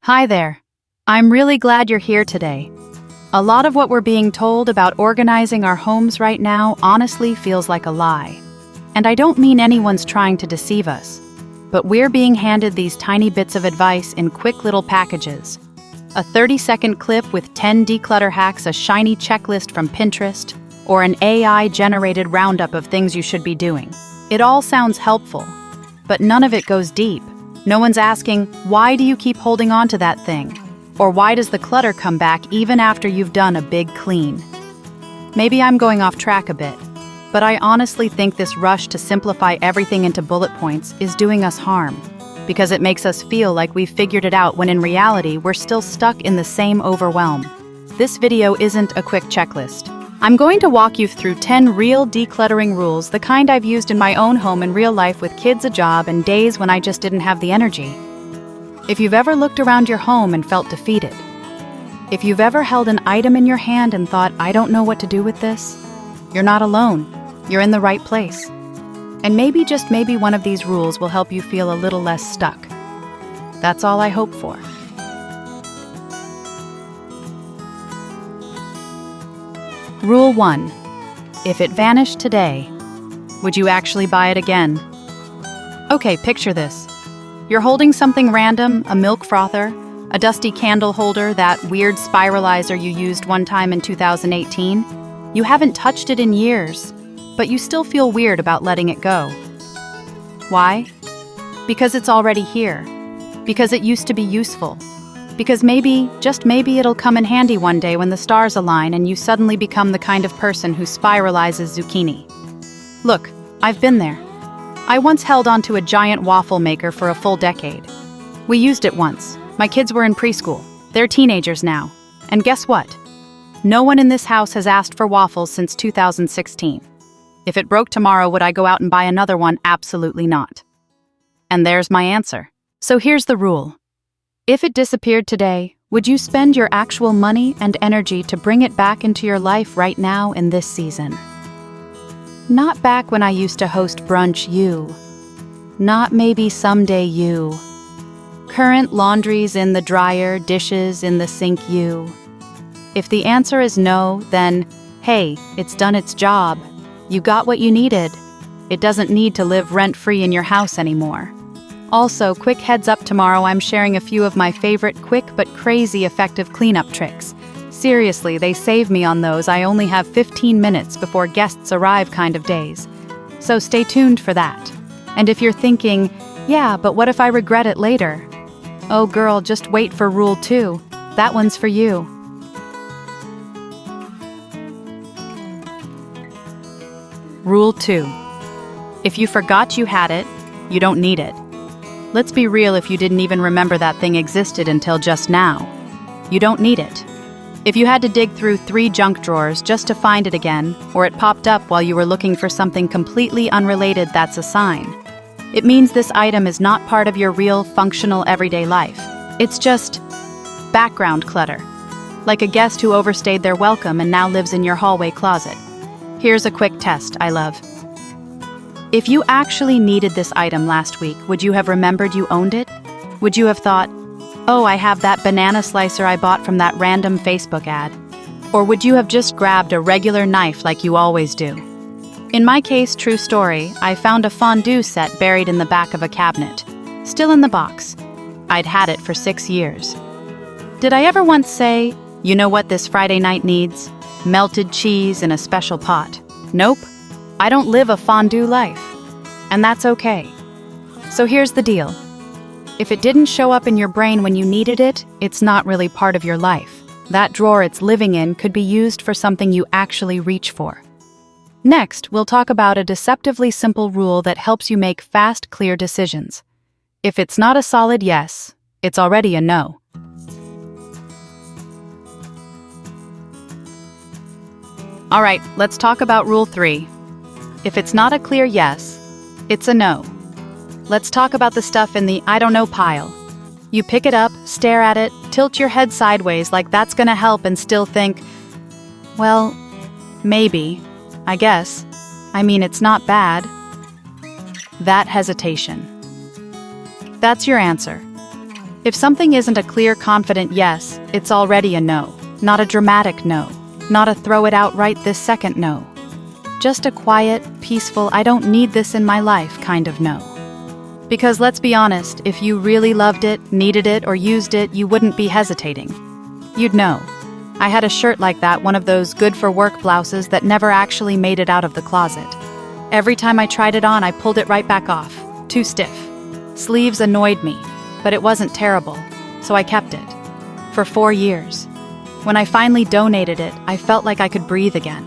Hi there. I'm really glad you're here today. A lot of what we're being told about organizing our homes right now honestly feels like a lie. And I don't mean anyone's trying to deceive us, but we're being handed these tiny bits of advice in quick little packages. A 30-second clip with 10 declutter hacks, a shiny checklist from Pinterest, or an AI-generated roundup of things you should be doing. It all sounds helpful, but none of it goes deep. No one's asking, why do you keep holding on to that thing? Or why does the clutter come back even after you've done a big clean? Maybe I'm going off track a bit, but I honestly think this rush to simplify everything into bullet points is doing us harm, because it makes us feel like we've figured it out when in reality we're still stuck in the same overwhelm. This video isn't a quick checklist. I'm going to walk you through 10 real decluttering rules, the kind I've used in my own home in real life with kids, a job, and days when I just didn't have the energy. If you've ever looked around your home and felt defeated, if you've ever held an item in your hand and thought, I don't know what to do with this, you're not alone. You're in the right place. And maybe, just maybe, one of these rules will help you feel a little less stuck. That's all I hope for. Rule 1. If it vanished today, would you actually buy it again? Okay, picture this. You're holding something random, a milk frother, a dusty candle holder, that weird spiralizer you used one time in 2018. You haven't touched it in years, but you still feel weird about letting it go. Why? Because it's already here. Because it used to be useful. Because maybe, just maybe, it'll come in handy one day when the stars align and you suddenly become the kind of person who spiralizes zucchini. Look, I've been there. I once held onto a giant waffle maker for a full decade. We used it once. My kids were in preschool. They're teenagers now. And guess what? No one in this house has asked for waffles since 2016. If it broke tomorrow, would I go out and buy another one? Absolutely not. And there's my answer. So here's the rule. If it disappeared today, would you spend your actual money and energy to bring it back into your life right now in this season? Not back when I used to host brunch, you. Not maybe someday, you. Current laundry's in the dryer, dishes in the sink, you. If the answer is no, then, hey, it's done its job. You got what you needed. It doesn't need to live rent-free in your house anymore. Also, quick heads up, tomorrow I'm sharing a few of my favorite quick but crazy effective cleanup tricks. Seriously, they save me on those I only have 15 minutes before guests arrive kind of days. So stay tuned for that. And if you're thinking, yeah, but what if I regret it later? Oh girl, just wait for Rule 2. That one's for you. Rule 2. If you forgot you had it, you don't need it. Let's be real, if you didn't even remember that thing existed until just now, you don't need it. If you had to dig through 3 junk drawers just to find it again, or it popped up while you were looking for something completely unrelated, that's a sign. It means this item is not part of your real, functional, everyday life. It's just background clutter, like a guest who overstayed their welcome and now lives in your hallway closet. Here's a quick test I love. If you actually needed this item last week, would you have remembered you owned it? Would you have thought, oh, I have that banana slicer I bought from that random Facebook ad? Or would you have just grabbed a regular knife like you always do? In my case, true story, I found a fondue set buried in the back of a cabinet, still in the box. I'd had it for 6 years. Did I ever once say, you know what this Friday night needs? Melted cheese in a special pot. Nope. I don't live a fondue life, and that's okay. So here's the deal. If it didn't show up in your brain when you needed it, it's not really part of your life. That drawer it's living in could be used for something you actually reach for. Next, we'll talk about a deceptively simple rule that helps you make fast, clear decisions. If it's not a solid yes, it's already a no. All right, let's talk about Rule 3. If it's not a clear yes, it's a no. Let's talk about the stuff in the I don't know pile. You pick it up, stare at it, tilt your head sideways like that's gonna help, and still think, well, maybe, I guess. I mean, it's not bad. That hesitation. That's your answer. If something isn't a clear, confident yes, it's already a no. Not a dramatic no. Not a throw it out right this second no. Just a quiet, peaceful, I don't need this in my life kind of no. Because let's be honest, if you really loved it, needed it, or used it, you wouldn't be hesitating. You'd know. I had a shirt like that, one of those good-for-work blouses that never actually made it out of the closet. Every time I tried it on, I pulled it right back off. Too stiff. Sleeves annoyed me, but it wasn't terrible, so I kept it. For 4 years. When I finally donated it, I felt like I could breathe again.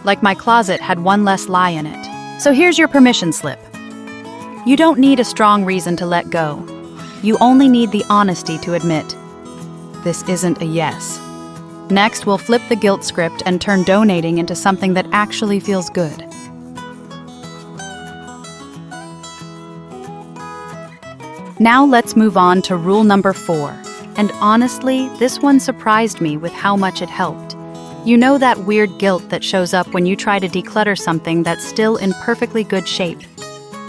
Like my closet had one less lie in it. So here's your permission slip. You don't need a strong reason to let go. You only need the honesty to admit, this isn't a yes. Next, we'll flip the guilt script and turn donating into something that actually feels good. Now let's move on to rule number 4. And honestly, this one surprised me with how much it helped. You know that weird guilt that shows up when you try to declutter something that's still in perfectly good shape.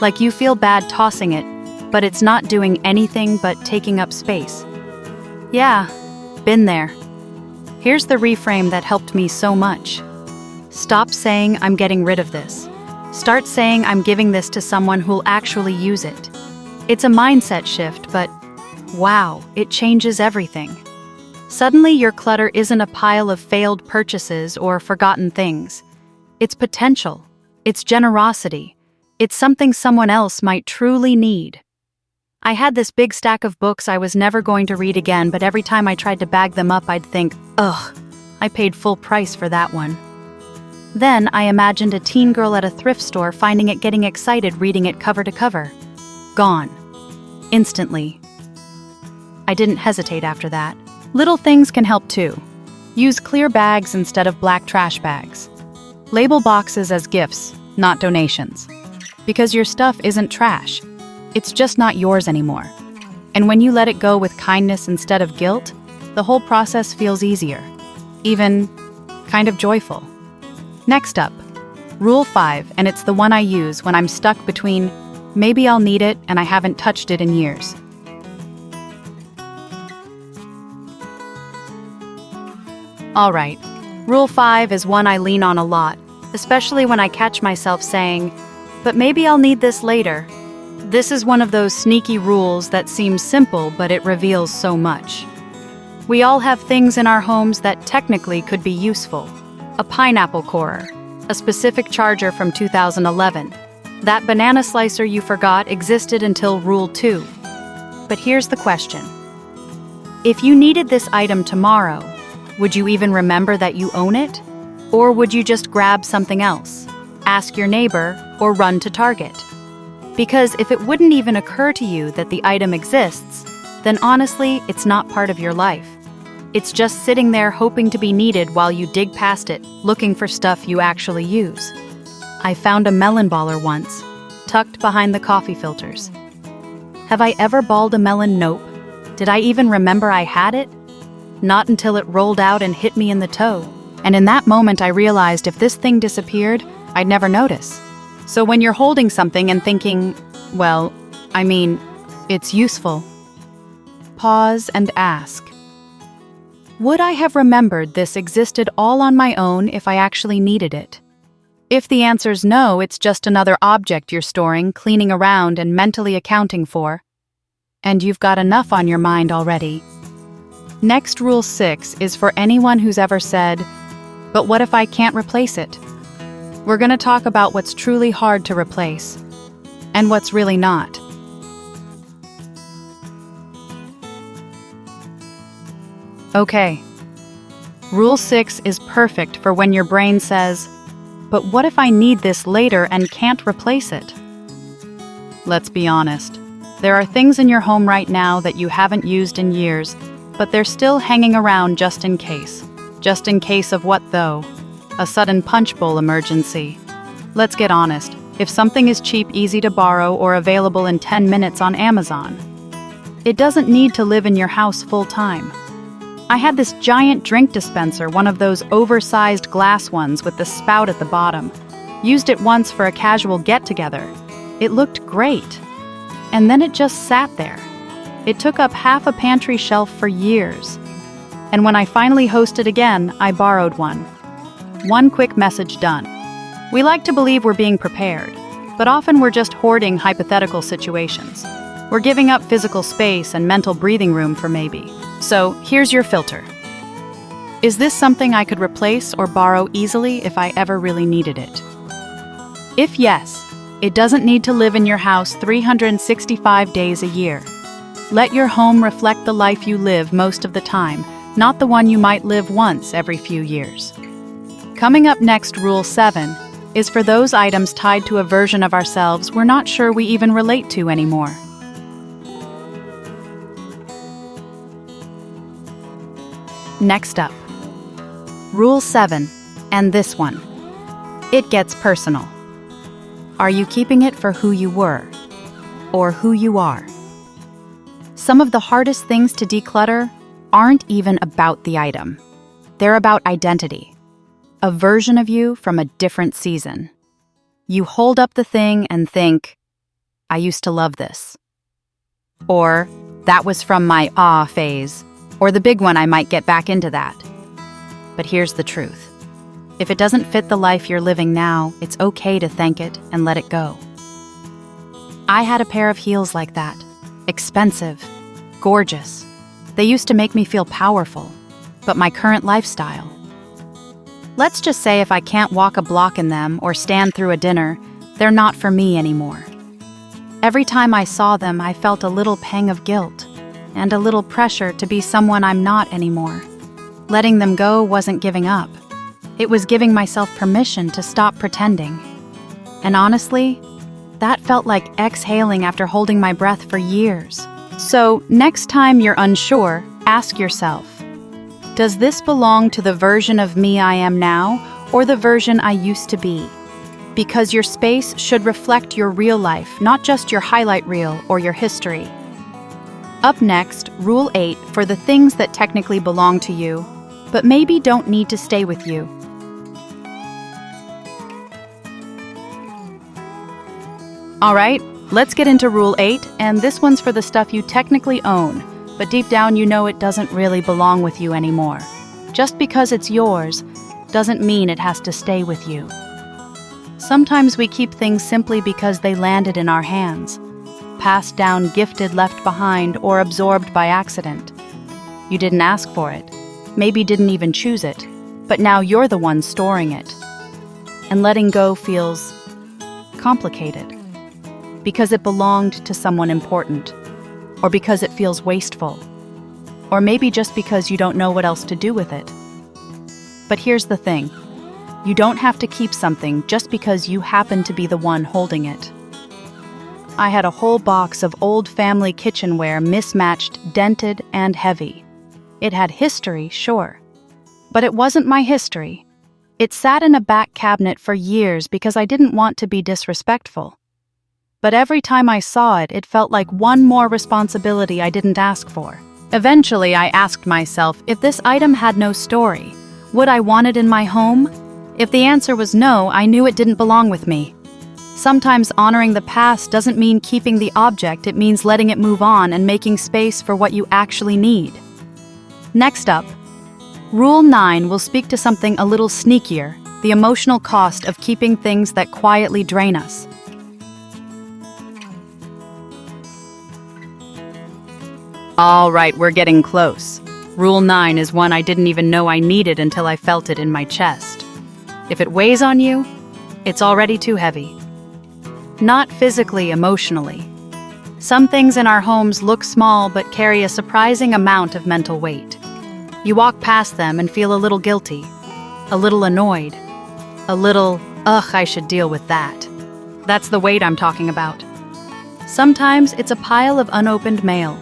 Like you feel bad tossing it, but it's not doing anything but taking up space. Yeah, been there. Here's the reframe that helped me so much. Stop saying I'm getting rid of this. Start saying I'm giving this to someone who'll actually use it. It's a mindset shift, but wow, it changes everything. Suddenly your clutter isn't a pile of failed purchases or forgotten things. It's potential. It's generosity. It's something someone else might truly need. I had this big stack of books I was never going to read again, but every time I tried to bag them up, I'd think, ugh, I paid full price for that one. Then I imagined a teen girl at a thrift store finding it, getting excited, reading it cover to cover. Gone. Instantly. I didn't hesitate after that. Little things can help too. Use clear bags instead of black trash bags. Label boxes as gifts, not donations. Because your stuff isn't trash. It's just not yours anymore. And when you let it go with kindness instead of guilt, the whole process feels easier. Even kind of joyful. Next up, Rule 5, and it's the one I use when I'm stuck between maybe I'll need it and I haven't touched it in years. Alright, Rule 5 is one I lean on a lot, especially when I catch myself saying, but maybe I'll need this later. This is one of those sneaky rules that seems simple, but it reveals so much. We all have things in our homes that technically could be useful. A pineapple corer, a specific charger from 2011. That banana slicer you forgot existed until Rule 2. But here's the question. If you needed this item tomorrow, would you even remember that you own it? Or would you just grab something else, ask your neighbor, or run to Target? Because if it wouldn't even occur to you that the item exists, then honestly, it's not part of your life. It's just sitting there hoping to be needed while you dig past it, looking for stuff you actually use. I found a melon baller once, tucked behind the coffee filters. Have I ever balled a melon? Nope. Did I even remember I had it? Not until it rolled out and hit me in the toe. And in that moment I realized if this thing disappeared, I'd never notice. So when you're holding something and thinking, well, I mean, it's useful, pause and ask, would I have remembered this existed all on my own if I actually needed it? If the answer's no, it's just another object you're storing, cleaning around, and mentally accounting for. And you've got enough on your mind already. Next, Rule 6 is for anyone who's ever said, but what if I can't replace it? We're going to talk about what's truly hard to replace, and what's really not. Okay. Rule 6 is perfect for when your brain says, but what if I need this later and can't replace it? Let's be honest. There are things in your home right now that you haven't used in years, but they're still hanging around just in case. Just in case of what, though? A sudden punch bowl emergency. Let's get honest. If something is cheap, easy to borrow, or available in 10 minutes on Amazon, it doesn't need to live in your house full time. I had this giant drink dispenser, one of those oversized glass ones with the spout at the bottom. Used it once for a casual get-together. It looked great. And then it just sat there. It took up half a pantry shelf for years. And when I finally hosted again, I borrowed one. One quick message done. We like to believe we're being prepared, but often we're just hoarding hypothetical situations. We're giving up physical space and mental breathing room for maybe. So here's your filter. Is this something I could replace or borrow easily if I ever really needed it? If yes, it doesn't need to live in your house 365 days a year. Let your home reflect the life you live most of the time, not the one you might live once every few years. Coming up next, Rule 7, is for those items tied to a version of ourselves we're not sure we even relate to anymore. Next up, Rule 7, and this one. It gets personal. Are you keeping it for who you were, or who you are? Some of the hardest things to declutter aren't even about the item. They're about identity. A version of you from a different season. You hold up the thing and think, I used to love this. Or, that was from my phase. Or the big one, I might get back into that. But here's the truth. If it doesn't fit the life you're living now, it's okay to thank it and let it go. I had a pair of heels like that. Expensive. Gorgeous. They used to make me feel powerful. But my current lifestyle. Let's just say if I can't walk a block in them or stand through a dinner, they're not for me anymore. Every time I saw them, I felt a little pang of guilt and a little pressure to be someone I'm not anymore. Letting them go wasn't giving up. It was giving myself permission to stop pretending. And honestly, that felt like exhaling after holding my breath for years. So, next time you're unsure, ask yourself, does this belong to the version of me I am now, or the version I used to be? Because your space should reflect your real life, not just your highlight reel or your history. Up next, Rule 8 for the things that technically belong to you, but maybe don't need to stay with you. Alright, let's get into Rule 8, and this one's for the stuff you technically own, but deep down you know it doesn't really belong with you anymore. Just because it's yours doesn't mean it has to stay with you. Sometimes we keep things simply because they landed in our hands. Passed down, gifted, left behind, or absorbed by accident. You didn't ask for it, maybe didn't even choose it, but now you're the one storing it. And letting go feels complicated. Because it belonged to someone important, or because it feels wasteful, or maybe just because you don't know what else to do with it. But here's the thing, you don't have to keep something just because you happen to be the one holding it. I had a whole box of old family kitchenware, mismatched, dented, and heavy. It had history, sure, but it wasn't my history. It sat in a back cabinet for years because I didn't want to be disrespectful. But every time I saw it, it felt like one more responsibility I didn't ask for. Eventually, I asked myself, if this item had no story, would I want it in my home? If the answer was no, I knew it didn't belong with me. Sometimes honoring the past doesn't mean keeping the object, it means letting it move on and making space for what you actually need. Next up, Rule 9 will speak to something a little sneakier, the emotional cost of keeping things that quietly drain us. All right, we're getting close. Rule 9 is one I didn't even know I needed until I felt it in my chest. If it weighs on you, it's already too heavy. Not physically, emotionally. Some things in our homes look small but carry a surprising amount of mental weight. You walk past them and feel a little guilty, a little annoyed, a little, ugh, I should deal with that. That's the weight I'm talking about. Sometimes it's a pile of unopened mail.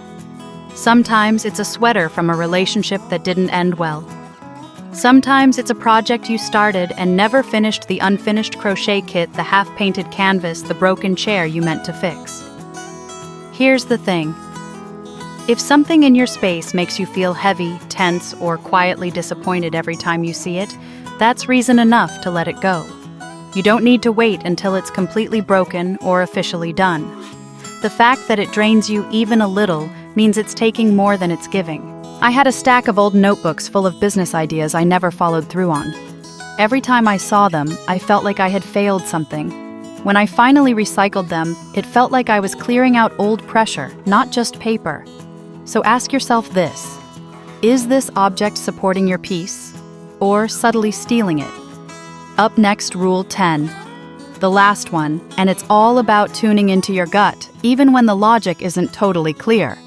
Sometimes it's a sweater from a relationship that didn't end well. Sometimes it's a project you started and never finished, the unfinished crochet kit, the half-painted canvas, the broken chair you meant to fix. Here's the thing. If something in your space makes you feel heavy, tense, or quietly disappointed every time you see it, that's reason enough to let it go. You don't need to wait until it's completely broken or officially done. The fact that it drains you even a little means it's taking more than it's giving. I had a stack of old notebooks full of business ideas I never followed through on. Every time I saw them, I felt like I had failed something. When I finally recycled them, it felt like I was clearing out old pressure, not just paper. So ask yourself this: is this object supporting your peace, or subtly stealing it? Up next, Rule 10. The last one, and it's all about tuning into your gut, even when the logic isn't totally clear.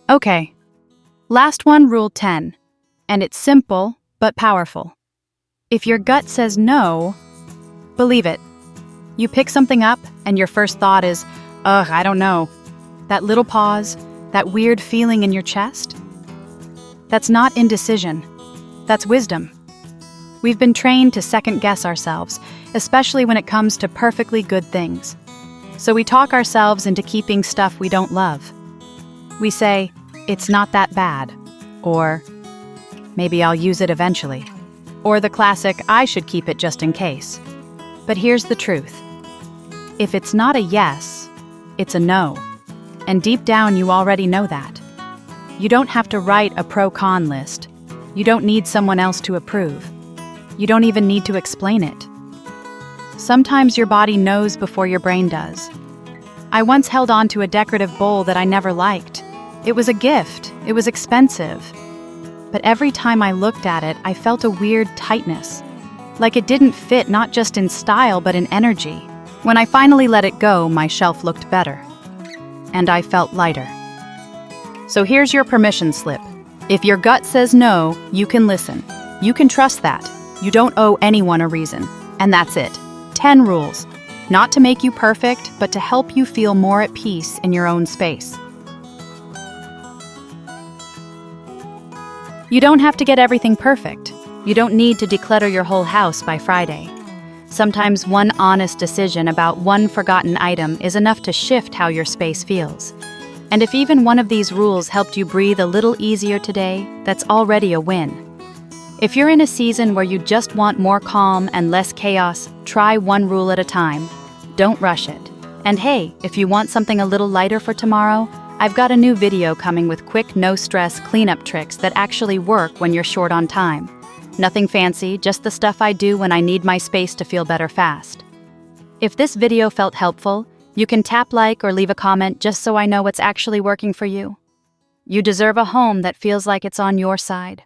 Okay, last one, Rule 10, and it's simple but powerful. If your gut says no, believe it. You pick something up and your first thought is, ugh, I don't know. That little pause, that weird feeling in your chest? That's not indecision. That's wisdom. We've been trained to second-guess ourselves, especially when it comes to perfectly good things. So we talk ourselves into keeping stuff we don't love. We say, it's not that bad, or maybe I'll use it eventually, or the classic, I should keep it just in case. But here's the truth. If it's not a yes, it's a no. And deep down, you already know that. You don't have to write a pro-con list. You don't need someone else to approve. You don't even need to explain it. Sometimes your body knows before your brain does. I once held on to a decorative bowl that I never liked. It was a gift. It was expensive. But every time I looked at it, I felt a weird tightness. Like it didn't fit not just in style, but in energy. When I finally let it go, my shelf looked better. And I felt lighter. So here's your permission slip. If your gut says no, you can listen. You can trust that. You don't owe anyone a reason. And that's it. 10 rules. Not to make you perfect, but to help you feel more at peace in your own space. You don't have to get everything perfect. You don't need to declutter your whole house by Friday. Sometimes one honest decision about one forgotten item is enough to shift how your space feels. And if even one of these rules helped you breathe a little easier today, that's already a win. If you're in a season where you just want more calm and less chaos, try one rule at a time. Don't rush it. And hey, if you want something a little lighter for tomorrow, I've got a new video coming with quick, no-stress cleanup tricks that actually work when you're short on time. Nothing fancy, just the stuff I do when I need my space to feel better fast. If this video felt helpful, you can tap like or leave a comment just so I know what's actually working for you. You deserve a home that feels like it's on your side.